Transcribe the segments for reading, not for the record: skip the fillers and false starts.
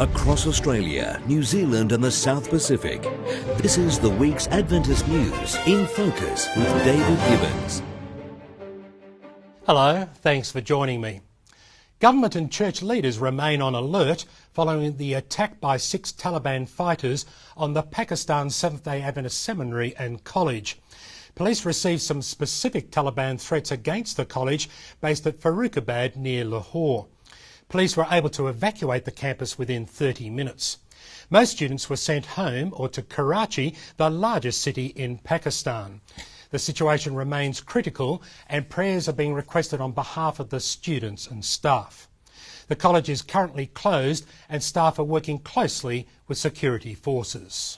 Across Australia, New Zealand and the South Pacific, this is the week's Adventist News in Focus with David Gibbons. Hello, thanks for joining me. Government and church leaders remain on alert following the attack by 6 Taliban fighters on the Pakistan Seventh-day Adventist Seminary and College. Police received some specific Taliban threats against the college based at Farrukhabad near Lahore. Police were able to evacuate the campus within 30 minutes. Most students were sent home or to Karachi, the largest city in Pakistan. The situation remains critical and prayers are being requested on behalf of the students and staff. The college is currently closed and staff are working closely with security forces.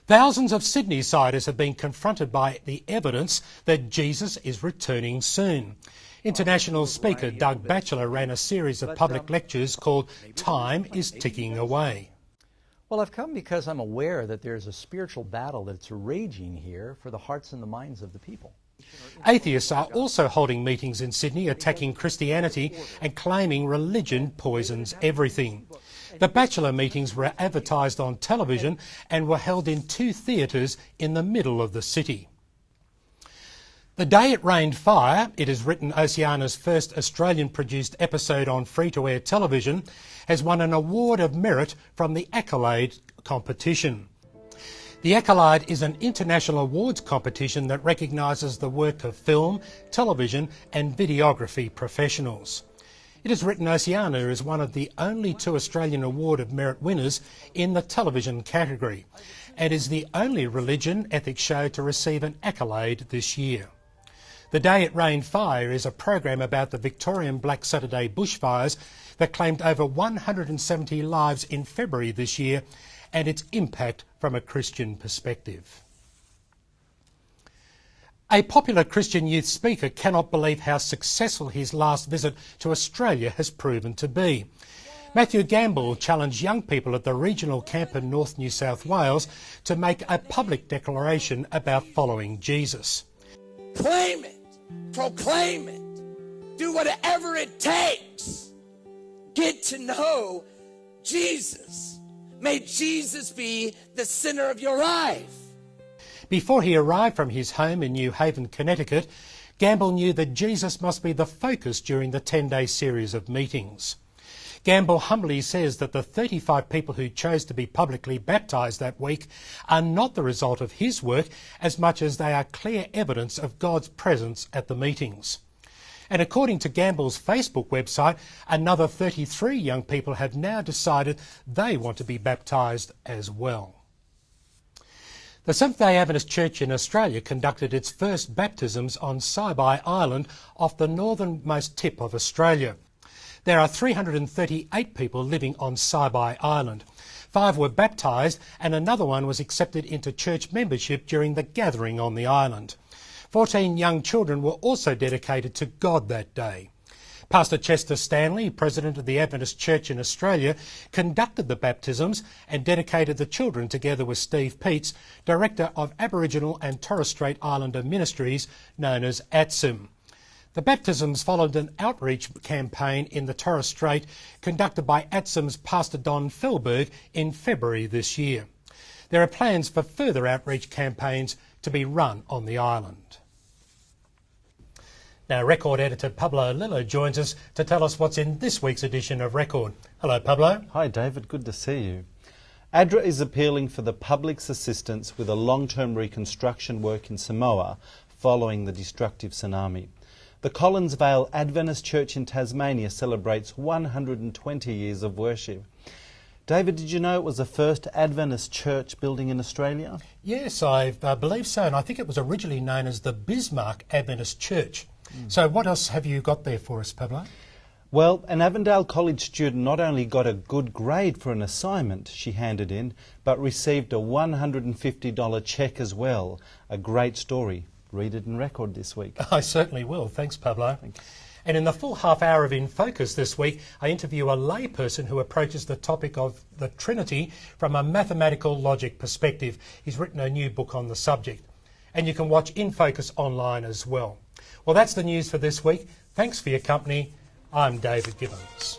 Thousands of Sydney-siders have been confronted by the evidence that Jesus is returning soon. International speaker Doug Batchelor ran a series of public lectures called Time is Ticking Away. Well, I've come because I'm aware that there's a spiritual battle that's raging here for the hearts and the minds of the people. Atheists are also holding meetings in Sydney attacking Christianity and claiming religion poisons everything. The Batchelor meetings were advertised on television and were held in 2 theatres in the middle of the city. The Day It Rained Fire, It Is Written Oceania's first Australian-produced episode on free-to-air television, has won an award of merit from the Accolade competition. The Accolade is an international awards competition that recognises the work of film, television and videography professionals. It Is Written Oceania is one of the only 2 Australian Award of Merit winners in the television category and is the only religion ethics show to receive an accolade this year. The Day It Rained Fire is a program about the Victorian Black Saturday bushfires that claimed over 170 lives in February this year and its impact from a Christian perspective. A popular Christian youth speaker cannot believe how successful his last visit to Australia has proven to be. Matthew Gamble challenged young people at the regional camp in North New South Wales to make a public declaration about following Jesus. Claim it, proclaim it, do whatever it takes. Get to know Jesus. May Jesus be the center of your life. Before he arrived from his home in New Haven, Connecticut, Gamble knew that Jesus must be the focus during the 10-day series of meetings. Gamble humbly says that the 35 people who chose to be publicly baptised that week are not the result of his work as much as they are clear evidence of God's presence at the meetings. And according to Gamble's Facebook website, another 33 young people have now decided they want to be baptised as well. The Seventh-day Adventist Church in Australia conducted its first baptisms on Saibai Island off the northernmost tip of Australia. There are 338 people living on Saibai Island. 5 were baptised and another one was accepted into church membership during the gathering on the island. 14 young children were also dedicated to God that day. Pastor Chester Stanley, President of the Adventist Church in Australia, conducted the baptisms and dedicated the children together with Steve Peets, Director of Aboriginal and Torres Strait Islander Ministries, known as ATSIM. The baptisms followed an outreach campaign in the Torres Strait conducted by ATSIM's Pastor Don Felberg in February this year. There are plans for further outreach campaigns to be run on the island. Now, Record editor Pablo Lillo joins us to tell us what's in this week's edition of Record. Hello, Pablo. Hi, David. Good to see you. ADRA is appealing for the public's assistance with a long-term reconstruction work in Samoa following the destructive tsunami. The Collinsvale Adventist Church in Tasmania celebrates 120 years of worship. David, did you know it was the first Adventist church building in Australia? Yes, I believe so, and I think it was originally known as the Bismarck Adventist Church. So what else have you got there for us, Pablo? Well, an Avondale College student not only got a good grade for an assignment she handed in, but received a $150 cheque as well. A great story. Read it in Record this week. I certainly will. Thanks, Pablo. And in the full half hour of In Focus this week, I interview a layperson who approaches the topic of the Trinity from a mathematical logic perspective. He's written a new book on the subject. And you can watch In Focus online as well. Well, that's the news for this week. Thanks for your company. I'm David Gibbons.